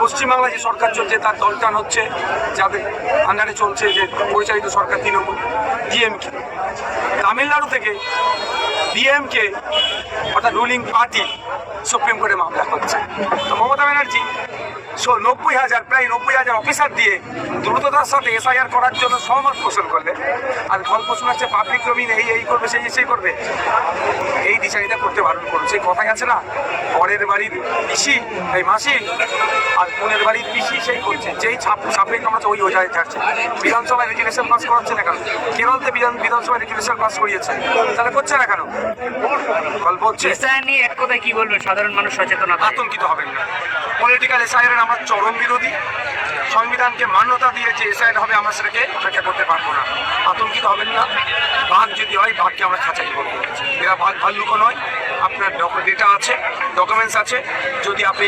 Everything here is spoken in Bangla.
পশ্চিমবাংলায় যে সরকার চলছে তার দলটান হচ্ছে যাদের আন্ডারে চলছে যে পরিচালিত সরকার তৃণমূল ডিএমকে। তামিলনাড়ু থেকে ডিএমকে অর্থাৎ রুলিং পার্টি সুপ্রিম কোর্টে মামলা করছে। তো মমতা ব্যানার্জি 90,000 প্রায় 90,000 অফিসার দিয়ে দ্রুততার সাথে এসআইআর করার জন্য সহমত পোষণ করলে, আর গল্প শোনাচ্ছে পাবলিক ডোমিন এই করবে সেই করবে, এই দিশারিটা করতে বারণ করুন। সেই কথাই আছে না, পরের বাড়ির পিসি এই মাসি আর বোনের বাড়ির পিসি সেই করছে, যেই সাপে কামড়াচ্ছে ওই ওজায় থাকছে। বিধানসভায় রেজুলেশন পাস করাচ্ছে না কেন? কেরলতে বিধানসভায় রেজুলেশন পাস করিয়েছে, তাহলে করছে না কেন? গল্প হচ্ছে নিয়ে এক কথায় কি বলবেন সাধারণ মানুষ সচেতনতা? আতঙ্কিত হবেন না। পলিটিক্যাল এসআইআর আমরা চরম বিরোধী। সংবিধানকে মান্যতা দিয়ে যে এসআইআর হবে আমরা সেটাকে অপেক্ষা করতে পারবো না। আতঙ্কিত হবেন না। বাঘ যদি হয় বাঘকে আমরা খাঁচাই করবো। এরা বাঘ ভাল্লুকও নয়। আপনার ডেটা আছে, ডকুমেন্টস আছে। যদি আপনি